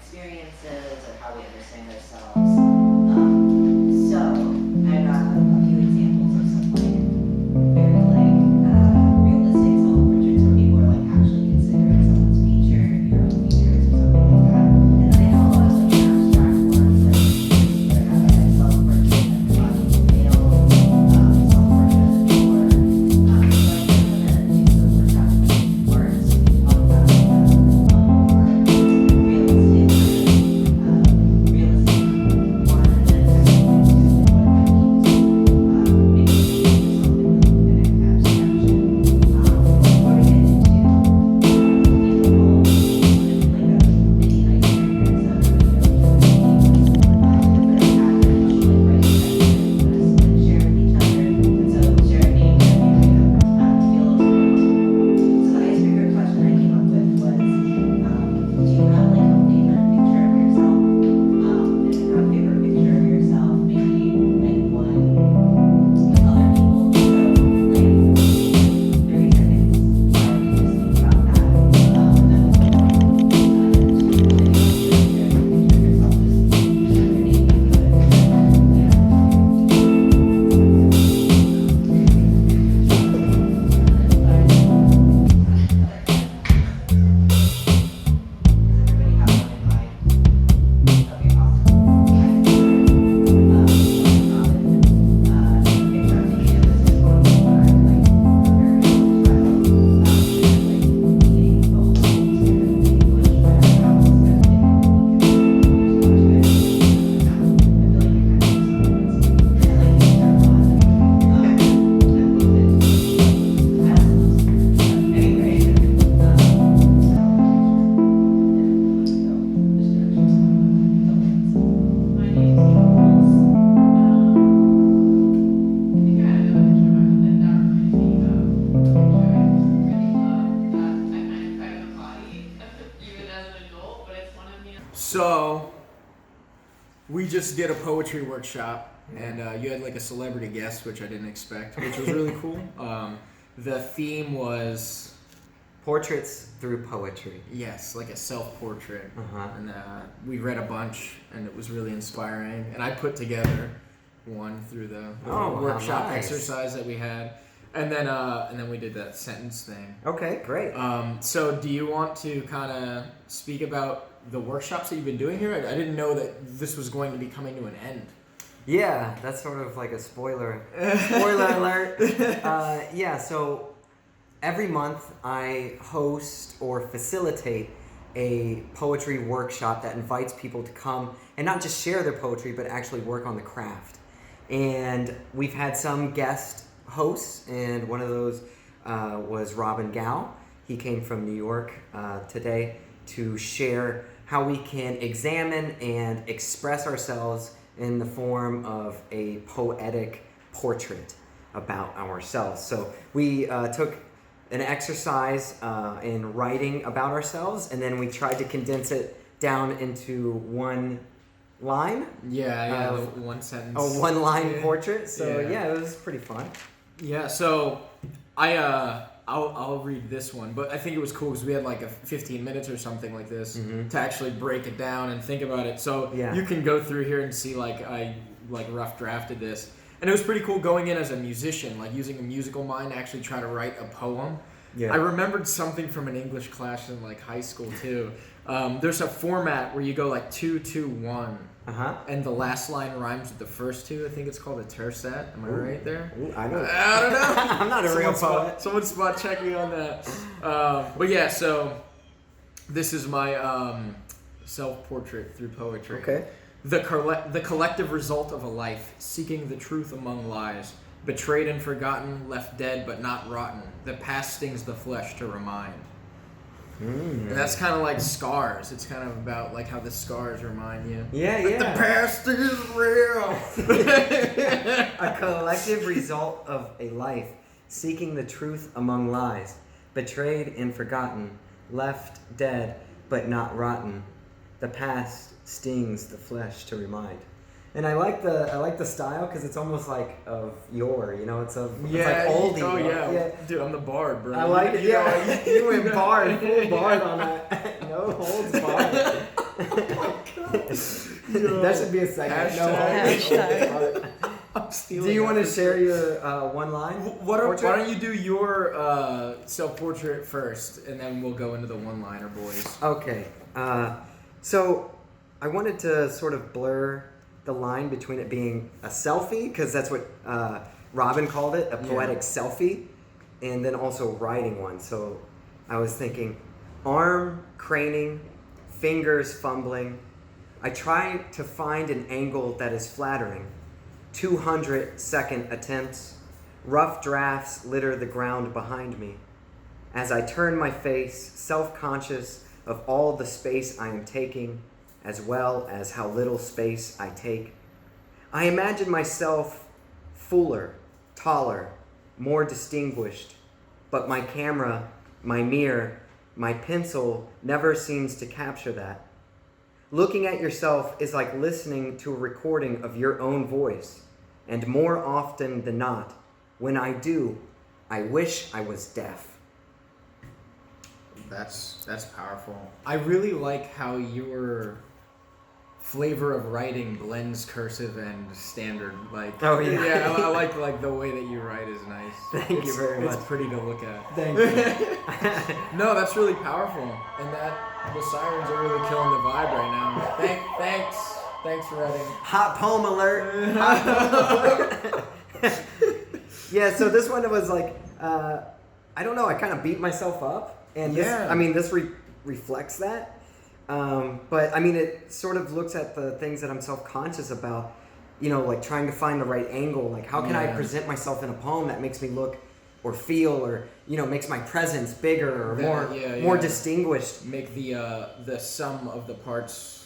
experiences or how we understand ourselves. So I got a few examples of some like very like realistic self-portraits where people are like actually considering someone's feature, your own features or something like that. And then I know a lot of like abstract ones like that have like a self-portrait and logical veil, self-portrait or so I recommend use of workshops with art, talk about So, we just did a poetry workshop, and you had like a celebrity guest, which I didn't expect, which was really cool. The theme was... Portraits through poetry. Yes, like a self-portrait. Uh-huh. And we read a bunch, and it was really inspiring. And I put together one through the workshop exercise that we had. And then we did that sentence thing. Okay, great. So do you want to kind of speak about the workshops that you've been doing here? I didn't know that this was going to be coming to an end. Yeah, that's sort of like a spoiler. Spoiler alert. Yeah, so every month I host or facilitate a poetry workshop that invites people to come and not just share their poetry, but actually work on the craft. And we've had some guest hosts, and one of those was Robin Gow. He came from New York today to share how we can examine and express ourselves in the form of a poetic portrait about ourselves. So we took an exercise in writing about ourselves, and then we tried to condense it down into one line. Yeah, one sentence. A one-line portrait. So yeah, it was pretty fun. Yeah, so I'll read this one, but I think it was cool because we had like 15 minutes or something like this to actually break it down and think about it. So you can go through here and see like I rough drafted this. And it was pretty cool going in as a musician, like using a musical mind to actually try to write a poem. Yeah. I remembered something from an English class in like high school too. There's a format where you go like 2-2-1, and the last line rhymes with the first two. I think it's called a tercet. Am I right there? Ooh, I don't know. I'm not a real poet. Someone spot check me on that. But yeah, so this is my self-portrait through poetry. Okay. The collective result of a life, seeking the truth among lies, betrayed and forgotten, left dead but not rotten. The past stings the flesh to remind. And that's kind of like scars. It's kind of about like how the scars remind you. Yeah. The past is real. A collective result of a life, seeking the truth among lies, betrayed and forgotten, left dead but not rotten. The past stings the flesh to remind. And I like the style because it's almost like of yore, you know. It's like oldie. Oh yeah, dude, I'm the bard, bro. I like it. Yeah, you went bard, full bard on that. No holds barred. That should be a segment. Hashtag. Do you want to share your one line? Why don't you do your self-portrait first, and then we'll go into the one-liner, boys. Okay. So I wanted to sort of blur the line between it being a selfie, because that's what Robin called it, a poetic selfie, and then also writing one. So I was thinking arm craning, fingers fumbling. I try to find an angle that is flattering. 200-second attempts, rough drafts litter the ground behind me. As I turn my face, self-conscious of all the space I am taking, as well as how little space I take, I imagine myself fuller, taller, more distinguished, but my camera, my mirror, my pencil never seems to capture that. Looking at yourself is like listening to a recording of your own voice, and more often than not, when I do, I wish I was deaf. That's powerful. I really like how your flavor of writing blends cursive and standard. Like, oh yeah, yeah. I like the way that you write is nice. Thank you very much. It's pretty to look at. Thank you. No, that's really powerful, and the sirens are really killing the vibe right now. Thanks for writing. Hot poem alert. Hot poem alert. Yeah, so this one was like, I don't know, I kind of beat myself up, and this reflects that. But I mean, it sort of looks at the things that I'm self-conscious about, like trying to find the right angle. Like, how can I present myself in a poem that makes me look or feel, or makes my presence bigger or more distinguished. Make the sum of the parts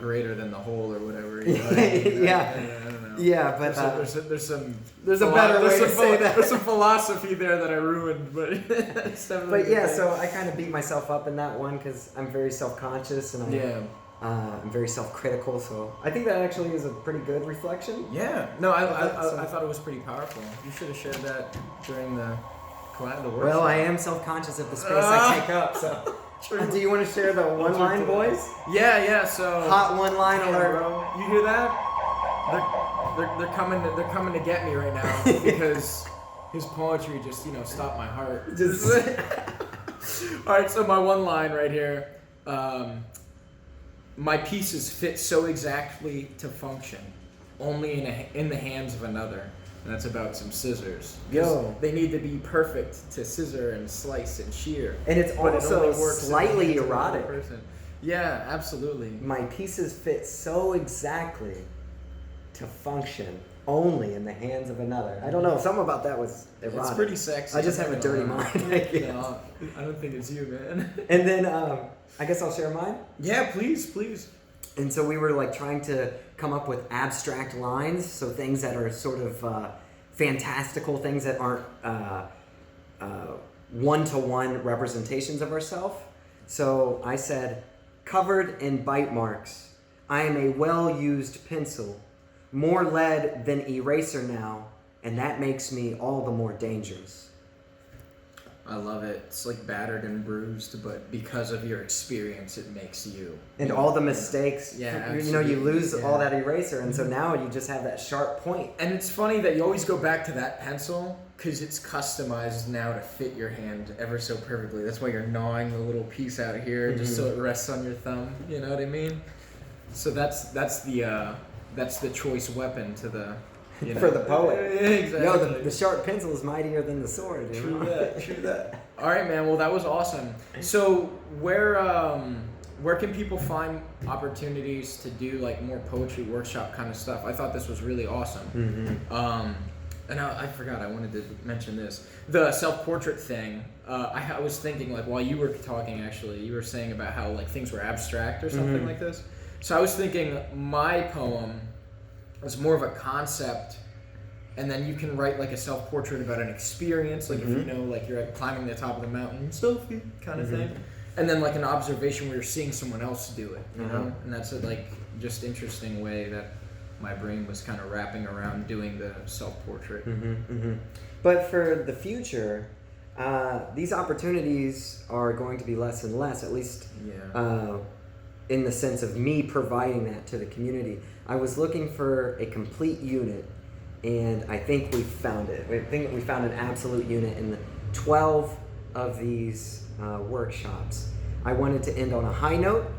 greater than the whole, or whatever. Yeah. I don't know. Yeah, but there's a better way to say that. There's some philosophy there that I ruined, but it's definitely. But yeah, so I kind of beat myself up in that one because I'm very self-conscious and I'm very self-critical. So I think that actually is a pretty good reflection. Yeah. No, I thought it was pretty powerful. You should have shared that during the workshop. Well, I am self-conscious of the space I take up, so. True. Do you want to share the one line, boys? Yeah. So hot one line alert. Bro. You hear that? They're coming. They're coming to get me right now because his poetry just stopped my heart. All right. So my one line right here. My pieces fit so exactly to function, only in the hands of another. And that's about some scissors. Yo. They need to be perfect to scissor and slice and shear. And it's also slightly erotic. Yeah, absolutely. My pieces fit so exactly to function only in the hands of another. I don't know. Something about that was erotic. It's pretty sexy. I just have a dirty mind. No, I don't think it's you, man. And then I guess I'll share mine. Yeah, please. And so we were like trying to come up with abstract lines, so things that are sort of fantastical, things that aren't one-to-one representations of ourselves. So I said, covered in bite marks, I am a well-used pencil, more lead than eraser now, and that makes me all the more dangerous. I love it. It's like battered and bruised, but because of your experience, it makes you. And all the mistakes, absolutely. You lose all that eraser, and so now you just have that sharp point. And it's funny that you always go back to that pencil, because it's customized now to fit your hand ever so perfectly. That's why you're gnawing the little piece out here, just so it rests on your thumb. You know what I mean? So that's the choice weapon to the. For the poet. Exactly. Yo, the sharp pencil is mightier than the sword. True that. All right, man. Well, that was awesome. So where can people find opportunities to do like more poetry workshop kind of stuff? I thought this was really awesome. Mm-hmm. And I forgot I wanted to mention this. The self-portrait thing. I was thinking like while you were talking, actually, you were saying about how like things were abstract or something like this. So I was thinking my poem. It's more of a concept, and then you can write like a self-portrait about an experience, like if like you're climbing the top of the mountain, selfie kind of thing, and then like an observation where you're seeing someone else do it, you know, and that's a like just interesting way that my brain was kind of wrapping around doing the self-portrait. But for the future, these opportunities are going to be less and less, at least in the sense of me providing that to the community. I was looking for a complete unit, and I think we found it. I think we found an absolute unit in the 12 of these workshops. I wanted to end on a high note.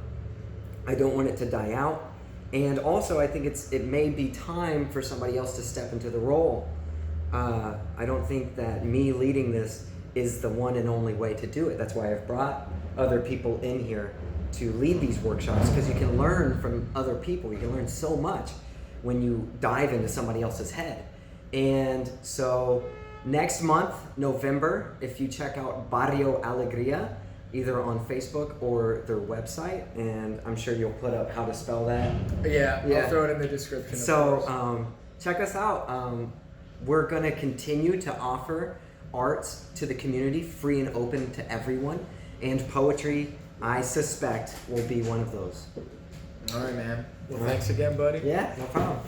I don't want it to die out. And also, I think it may be time for somebody else to step into the role. I don't think that me leading this is the one and only way to do it. That's why I've brought other people in here to lead these workshops, because you can learn from other people. You can learn so much when you dive into somebody else's head. And so next month, November, if you check out Barrio Alegria, either on Facebook or their website, and I'm sure you'll put up how to spell that. Yeah. I'll throw it in the description. So check us out. We're going to continue to offer arts to the community, free and open to everyone, and poetry, I suspect, will be one of those. All right, man. Well, thanks again, buddy. Yeah, no problem.